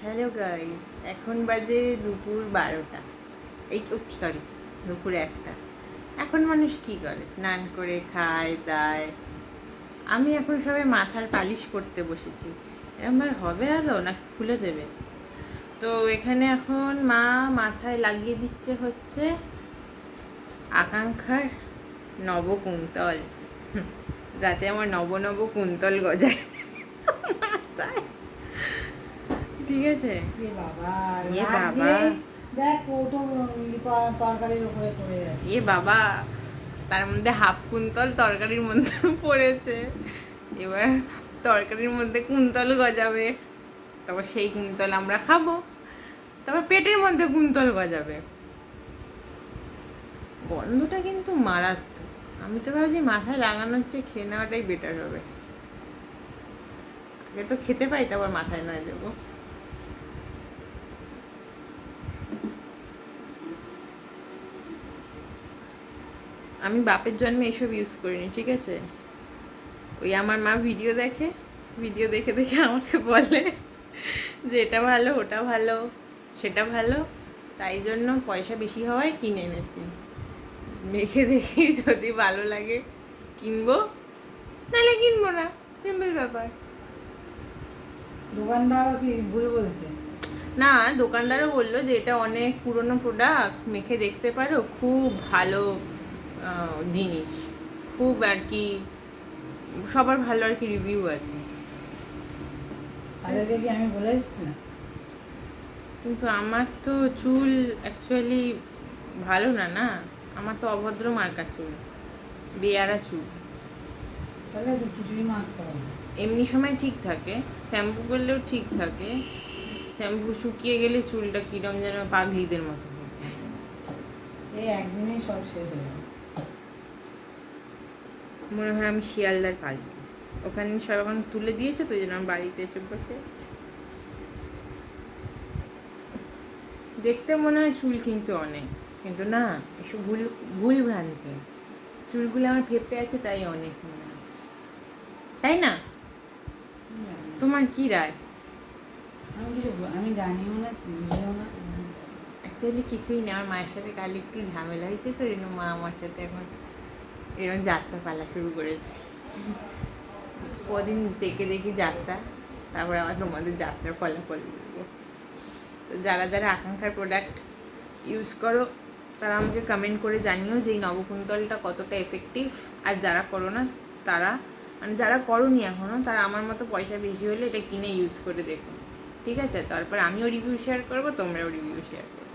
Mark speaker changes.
Speaker 1: Hello guys, এখন বাজে দুপুর 12টা। সরি, দুপুর 1টা। এখন মানুষ কি করে? স্নান করে খায় দায়। আমি এখন সবাই মাথার পালিশ করতে বসেছি। এরকম ভাবে হবে আদৌ না খুলে দেবে? তো এখানে এখন মা মাথায় লাগিয়ে দিচ্ছে হচ্ছে আকাঙ্ক্ষার নবকুন্তল, যাতে আমার নব নব কুন্তল গজায় মাথায়। ঠিক আছে।
Speaker 2: এ বাবা,
Speaker 1: এ
Speaker 2: রাত
Speaker 1: বাবা,
Speaker 2: দিয়েই দেখ কৌটো তরকারির উপরে পড়ে যাচ্ছে।
Speaker 1: এ বাবা, তার মধ্যে হাফ কুন্তল তরকারির মধ্যে পড়েছে। এবার তরকারির মধ্যে কুন্তল গজাবে, তারপর সেই কুন্তল আমরা খাবো, তারপর পেটের মধ্যে কুন্তল গজাবে। গন্ধটা কিন্তু মারাত্মক। আমি তো ভাবছি মাথায় লাগানোর চেয়ে খেয়ে নেওয়াটাই বেটার হবে। আগে তো খেতে পাই, তারপর মাথায় নয় দেবো। আমি বাপের জন্মে এসব ইউজ করিনি, ঠিক আছে? ওই আমার মা ভিডিও দেখে, ভিডিও দেখে দেখে আমাকে বলে যে এটা ভালো, ওটা ভালো, সেটা ভালো, তাই জন্য পয়সা বেশি হওয়ায় কিনে এনেছি। মেখে দেখি যদি ভালো লাগে কিনবো, নাহলে কিনবো না, সিম্পল ব্যাপার।
Speaker 2: দোকানদারও কি ভুল বলছে?
Speaker 1: না, দোকানদারও বললো যে এটা অনেক পুরনো প্রোডাক্ট, মেখে দেখতে পারো, খুব ভালো জিনিস, খুব আর কি সবার ভালো আর কি রিভিউ আছে।
Speaker 2: তাদেরকে কি আমি বলে এসেছি না?
Speaker 1: কিন্তু আমার তো চুল অ্যাকচুয়ালি ভালো না, না, আমার তো অভদ্র মার্কা চুল, বেয়ারা চুল।
Speaker 2: তাহলে তো কিছুই মারতে হবে না।
Speaker 1: এমনি সময় ঠিক থাকে, শ্যাম্পু করলেও ঠিক থাকে, শ্যাম্পু শুকিয়ে গেলে চুলটা কিরম যেন পাগলিদের মতো হয়ে যায়।
Speaker 2: এই একদিনেই সব শেষ হয়ে যাবে।
Speaker 1: মনে হয় আমি শিয়ালদার পাগলি। ওখানে সব এখন তুলে দিয়েছে, তো ওই জন্য আমার বাড়িতে এসে বসে আছি। দেখতে মনে হয় চুল কিন্তু অনেক, কিন্তু না, এসব ভুল ভুল ভ্রান্তি। চুলগুলো আমার ফেপে আছে তাই অনেক মনে হচ্ছে, তাই না? তোমার কি রায়?
Speaker 2: আমি জানিও না, বুঝিও না।
Speaker 1: অ্যাকচুয়ালি কিছুই না, আমার মায়ের সাথে কাল একটু ঝামেলা হয়েছে, তো এই জন্য মা আমার সাথে এখন এরকম যাত্রা পালা শুরু করেছে। কদিন দেখে দেখি যাত্রা, তারপর আবার তোমাদের যাত্রার ফলাফল বলবো। তো যারা যারা আকাঙ্ক্ষার প্রোডাক্ট ইউজ করো, তারা আমাকে কমেন্ট করে জানিও যে এই নবকুন্তলটা কতটা এফেক্টিভ। আর যারা করো না, তারা মানে যারা করোনি এখনও, তারা আমার মতো পয়সা বেশি হলে এটা কিনে ইউজ করে দেখো, ঠিক আছে? তারপর আমিও রিভিউ শেয়ার করবো, তোমরাও রিভিউ শেয়ার করো।